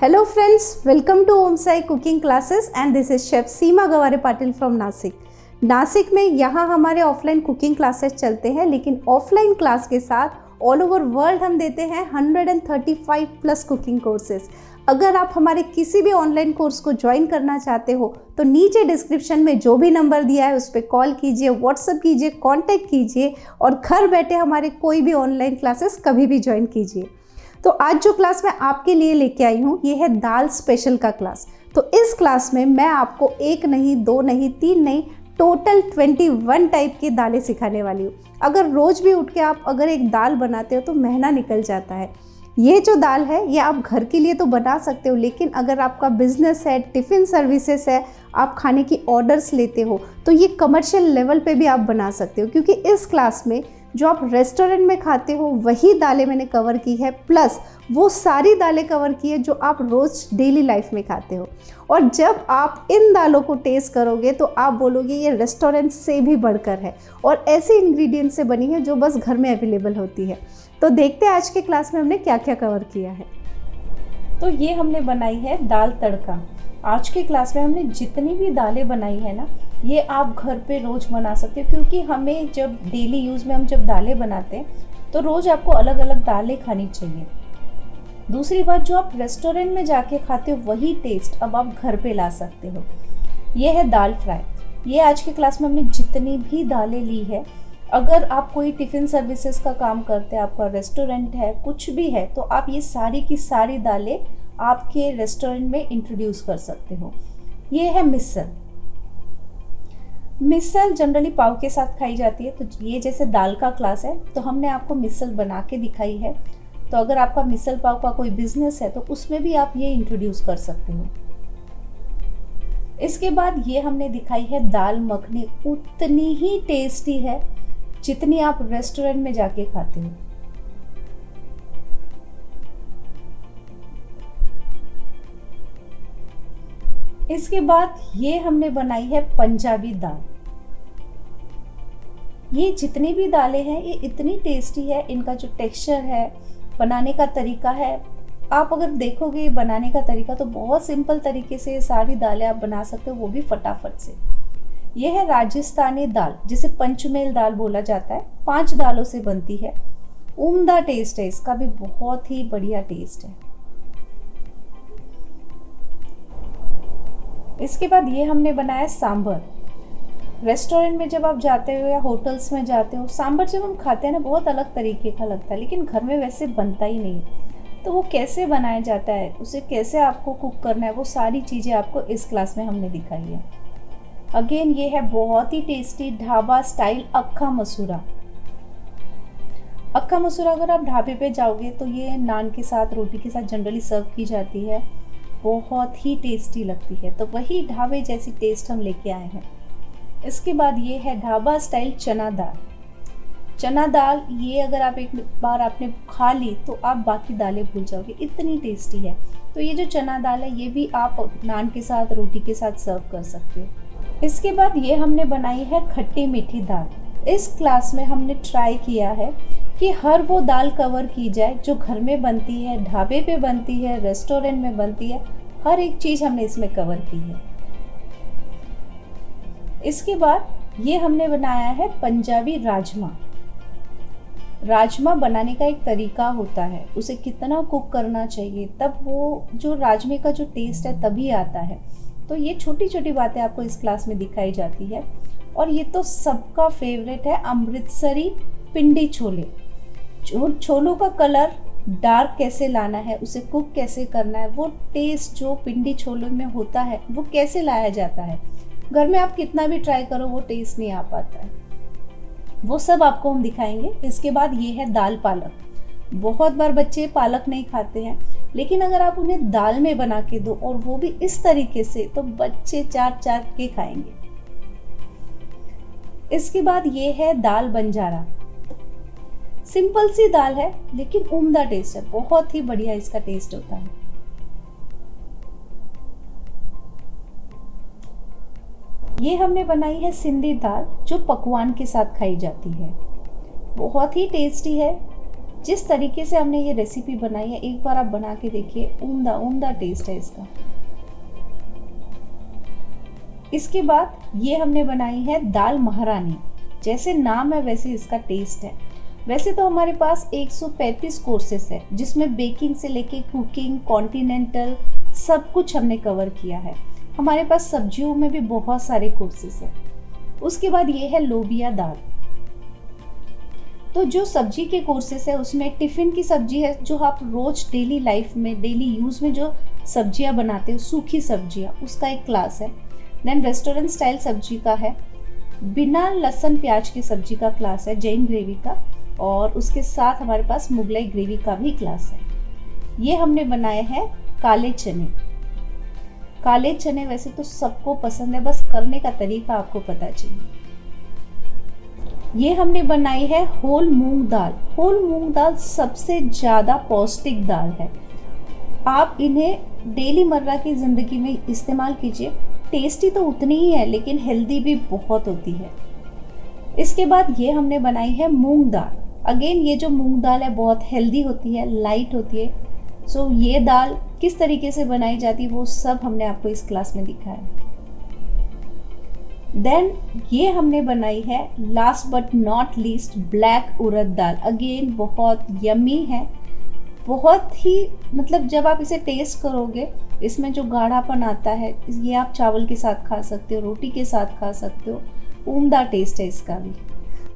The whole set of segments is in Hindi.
Hello friends, welcome to Om Sai Cooking Classes and this is Chef Seema Gaware Patil from Nasik. Nashik में यहाँ हमारे ऑफलाइन कुकिंग क्लासेस चलते हैं, लेकिन ऑफलाइन क्लास के साथ ऑल ओवर वर्ल्ड हम देते हैं 135 प्लस कुकिंग कोर्सेज। अगर आप हमारे किसी भी ऑनलाइन कोर्स को ज्वाइन करना चाहते हो तो नीचे डिस्क्रिप्शन में जो भी नंबर दिया है उस पर कॉल कीजिए, व्हाट्सएप कीजिए, कांटेक्ट कीजिए और घर बैठे हमारे कोई भी ऑनलाइन क्लासेस कभी भी ज्वाइन कीजिए। तो आज जो क्लास मैं आपके लिए लेके आई हूँ ये है दाल स्पेशल का क्लास। तो इस क्लास में मैं आपको एक नहीं, दो नहीं, तीन नहीं, टोटल 21 टाइप की दालें सिखाने वाली हूँ। अगर रोज़ भी उठ के आप अगर एक दाल बनाते हो तो महीना निकल जाता है। ये जो दाल है ये आप घर के लिए तो बना सकते हो, लेकिन अगर आपका बिजनेस है, टिफ़िन सर्विसेज है, आप खाने की ऑर्डर्स लेते हो तो ये कमर्शियल लेवल पे भी आप बना सकते हो, क्योंकि इस क्लास में जो आप रेस्टोरेंट में खाते हो वही दालें मैंने कवर की है, प्लस वो सारी दालें कवर की है जो आप रोज़ डेली लाइफ में खाते हो। और जब आप इन दालों को टेस्ट करोगे तो आप बोलोगे ये रेस्टोरेंट से भी बढ़कर है और ऐसे इंग्रेडिएंट से बनी है जो बस घर में अवेलेबल होती है। तो देखते हैं आज के क्लास में हमने क्या क्या कवर किया है। तो ये हमने बनाई है दाल तड़का। आज के क्लास में हमने जितनी भी दालें बनाई है ना, ये आप घर पे रोज़ बना सकते हो, क्योंकि हमें जब डेली यूज़ में हम जब दालें बनाते हैं तो रोज़ आपको अलग अलग दालें खानी चाहिए। दूसरी बात, जो आप रेस्टोरेंट में जाके खाते हो वही टेस्ट अब आप घर पे ला सकते हो। ये है दाल फ्राई। ये आज के क्लास में हमने जितनी भी दालें ली है, अगर आप कोई टिफ़िन सर्विसेज का काम करते हैं, आपका रेस्टोरेंट है, कुछ भी है, तो आप ये सारी की सारी दालें आपके रेस्टोरेंट में इंट्रोड्यूस कर सकते हो। ये है मिसल। मिसल जनरली पाव के साथ खाई जाती है, तो ये जैसे दाल का क्लास है तो हमने आपको मिसल बना के दिखाई है। तो अगर आपका मिसल पाव का कोई बिजनेस है तो उसमें भी आप ये इंट्रोड्यूस कर सकते हो। इसके बाद ये हमने दिखाई है दाल मखनी। उतनी ही टेस्टी है जितनी आप रेस्टोरेंट में जाके खाते हो। इसके बाद ये हमने बनाई है पंजाबी दाल। ये जितनी भी दालें हैं ये इतनी टेस्टी है, इनका जो टेक्सचर है, बनाने का तरीका है, आप अगर देखोगे बनाने का तरीका तो बहुत सिंपल तरीके से सारी दालें आप बना सकते हो, वो भी फटाफट से। ये है राजस्थानी दाल, जिसे पंचमेल दाल बोला जाता है। 5 दालों से बनती है। उम्दा टेस्ट है इसका भी, बहुत ही बढ़िया टेस्ट है। इसके बाद ये हमने बनाया सांभर। रेस्टोरेंट में जब आप जाते हो या होटल्स में जाते हो, सांभर जब हम खाते हैं ना बहुत अलग तरीके का लगता है, लेकिन घर में वैसे बनता ही नहीं। तो वो कैसे बनाया जाता है, उसे कैसे आपको कुक करना है, वो सारी चीज़ें आपको इस क्लास में हमने दिखाई है। अगेन ये है बहुत ही टेस्टी ढाबा स्टाइल अक्खा मसूरा। अक्खा मसूरा अगर आप ढाबे पे जाओगे तो ये नान के साथ, रोटी के साथ जनरली सर्व की जाती है। बहुत ही टेस्टी लगती है, तो वही ढाबे जैसी टेस्ट हम लेके आए हैं। इसके बाद ये है ढाबा स्टाइल चना दाल। चना दाल ये अगर आप एक बार आपने खा ली तो आप बाकी दालें भूल जाओगे, इतनी टेस्टी है। तो ये जो चना दाल है ये भी आप नान के साथ, रोटी के साथ सर्व कर सकते हो। इसके बाद ये हमने बनाई है खट्टी मीठी दाल। इस क्लास में हमने ट्राई किया है कि हर वो दाल कवर की जाए जो घर में बनती है, ढाबे पे बनती है, रेस्टोरेंट में बनती है, हर एक चीज़ हमने इसमें कवर की है। इसके बाद ये हमने बनाया है पंजाबी राजमा। राजमा बनाने का एक तरीका होता है, उसे कितना कुक करना चाहिए, तब वो जो राजमे का जो टेस्ट है तभी आता है। तो ये छोटी छोटी बातें आपको इस क्लास में दिखाई जाती है। और ये तो सबका फेवरेट है अमृतसरी पिंडी छोले। छोलों का कलर डार्क कैसे लाना है, उसे कुक कैसे करना है, वो टेस्ट जो पिंडी छोलों में होता है वो कैसे लाया जाता है, घर में आप कितना भी ट्राई करो वो टेस्ट नहीं आ पाता है, वो सब आपको हम दिखाएंगे। इसके बाद ये है दाल पालक। बहुत बार बच्चे पालक नहीं खाते हैं, लेकिन अगर आप उन्हें दाल में बना के दो और वो भी इस तरीके से, तो बच्चे चाट चाट के खाएंगे। इसके बाद ये है दाल बंजारा। सिंपल सी दाल है लेकिन उम्दा टेस्ट है, बहुत ही बढ़िया इसका टेस्ट होता है। ये हमने बनाई है सिंधी दाल, जो पकवान के साथ खाई जाती है। बहुत ही टेस्टी है। जिस तरीके से हमने ये रेसिपी बनाई है, एक बार आप बना के देखिए, उम्दा उम्दा टेस्ट है इसका। इसके बाद ये हमने बनाई है दाल महारानी। जैसे नाम है वैसे इसका टेस्ट है। वैसे तो हमारे पास 135 कोर्सेस है, जिसमें बेकिंग से लेके कुकिंग, कॉन्टिनेंटल सब कुछ हमने कवर किया है। हमारे पास सब्जियों में भी बहुत सारे कोर्सेस है। उसके बाद ये है लोबिया दाल। तो जो सब्जी के कोर्सेस है उसमें टिफ़िन की सब्जी है, जो आप रोज डेली लाइफ में, डेली यूज़ में जो सब्जियां बनाते हो, सूखी सब्जियां, उसका एक क्लास है। देन रेस्टोरेंट स्टाइल सब्जी का है, बिना लहसुन प्याज की सब्जी का क्लास है, जैन ग्रेवी का, और उसके साथ हमारे पास मुगलाई ग्रेवी का भी क्लास है। ये हमने बनाए हैं काले चने। काले चने वैसे तो सबको पसंद है, बस करने का तरीका आपको पता चाहिए। ये हमने बनाई है होल मूंग दाल। होल मूंग दाल सबसे ज़्यादा पौष्टिक दाल है। आप इन्हें डेली मर्रा की ज़िंदगी में इस्तेमाल कीजिए। टेस्टी तो उतनी ही है, लेकिन हेल्दी भी बहुत होती है। इसके बाद ये हमने बनाई है मूंग दाल। अगेन ये जो मूंग दाल है बहुत हेल्दी होती है, लाइट होती है। सो ये दाल किस तरीके से बनाई जाती है वो सब हमने आपको इस क्लास में दिखाया। देन ये हमने बनाई है last but not least black urad dal. Again बहुत यम्मी है, बहुत ही मतलब जब आप इसे टेस्ट करोगे, इसमें जो गाढ़ापन आता है, ये आप चावल के साथ खा सकते हो, रोटी के साथ खा सकते हो। उम्दा टेस्ट है इसका भी।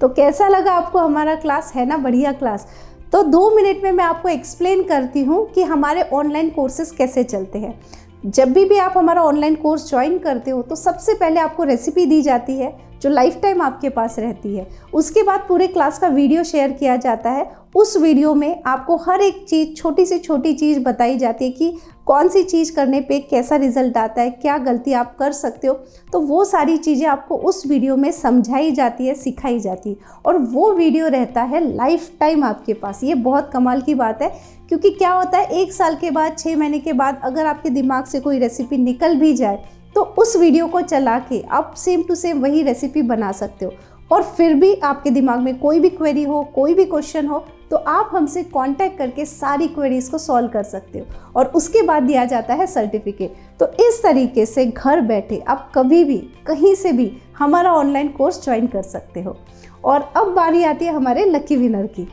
तो कैसा लगा आपको हमारा क्लास? है ना बढ़िया क्लास? तो 2 मिनट में मैं आपको एक्सप्लेन करती हूँ कि हमारे ऑनलाइन कोर्सेज कैसे चलते हैं। जब भी आप हमारा ऑनलाइन कोर्स ज्वाइन करते हो तो सबसे पहले आपको रेसिपी दी जाती है जो लाइफ टाइम आपके पास रहती है। उसके बाद पूरे क्लास का वीडियो शेयर किया जाता है। उस वीडियो में आपको हर एक चीज़, छोटी से छोटी चीज़ बताई जाती है कि कौन सी चीज़ करने पे कैसा रिजल्ट आता है, क्या गलती आप कर सकते हो। तो वो सारी चीज़ें आपको उस वीडियो में समझाई जाती है, सिखाई जाती है, और वो वीडियो रहता है लाइफ टाइम आपके पास। ये बहुत कमाल की बात है, क्योंकि क्या होता है 1 साल के बाद, 6 महीने के बाद अगर आपके दिमाग से कोई रेसिपी निकल भी जाए तो उस वीडियो को चला के आप सेम टू सेम वही रेसिपी बना सकते हो। और फिर भी आपके दिमाग में कोई भी क्वेरी हो, कोई भी क्वेश्चन हो, तो आप हमसे कांटेक्ट करके सारी क्वेरीज को सॉल्व कर सकते हो, और उसके बाद दिया जाता है सर्टिफिकेट। तो इस तरीके से घर बैठे आप कभी भी, कहीं से भी हमारा ऑनलाइन कोर्स ज्वाइन कर सकते हो। और अब बारी आती है हमारे लकी विनर की।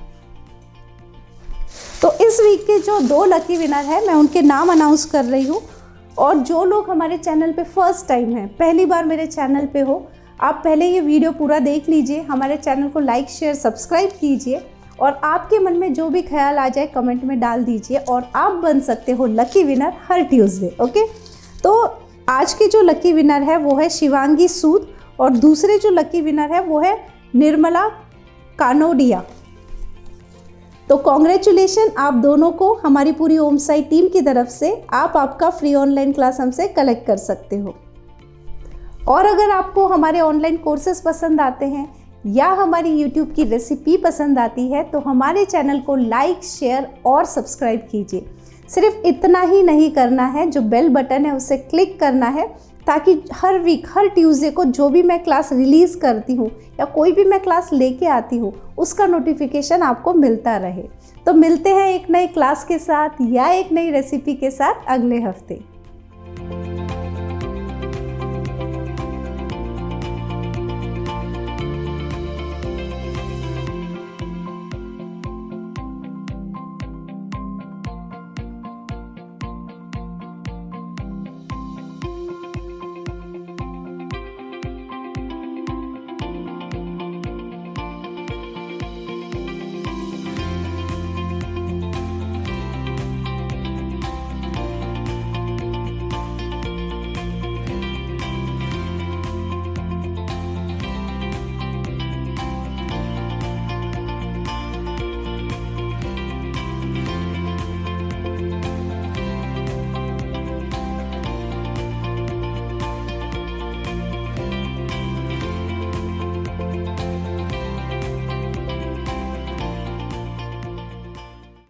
तो इस वीक के जो 2 लकी विनर है, मैं उनके नाम अनाउंस कर रही हूँ। और जो लोग हमारे चैनल पे फर्स्ट टाइम हैं, पहली बार मेरे चैनल पे हो, आप पहले ये वीडियो पूरा देख लीजिए, हमारे चैनल को लाइक, शेयर, सब्सक्राइब कीजिए, और आपके मन में जो भी ख्याल आ जाए कमेंट में डाल दीजिए, और आप बन सकते हो लकी विनर हर ट्यूसडे। ओके, तो आज के जो लकी विनर है वो है शिवांगी सूद, और दूसरे जो लकी विनर है वो है निर्मला कानोडिया। तो कॉन्ग्रेचुलेशन आप दोनों को, हमारी पूरी ओम साई टीम की तरफ से। आप आपका फ्री ऑनलाइन क्लास हमसे कलेक्ट कर सकते हो। और अगर आपको हमारे ऑनलाइन कोर्सेज पसंद आते हैं या हमारी यूट्यूब की रेसिपी पसंद आती है, तो हमारे चैनल को लाइक, शेयर और सब्सक्राइब कीजिए। सिर्फ इतना ही नहीं करना है, जो बेल बटन है उसे क्लिक करना है, ताकि हर वीक, हर ट्यूसडे को जो भी मैं क्लास रिलीज़ करती हूँ या कोई भी मैं क्लास लेके आती हूँ, उसका नोटिफिकेशन आपको मिलता रहे। तो मिलते हैं एक नई क्लास के साथ या एक नई रेसिपी के साथ अगले हफ्ते।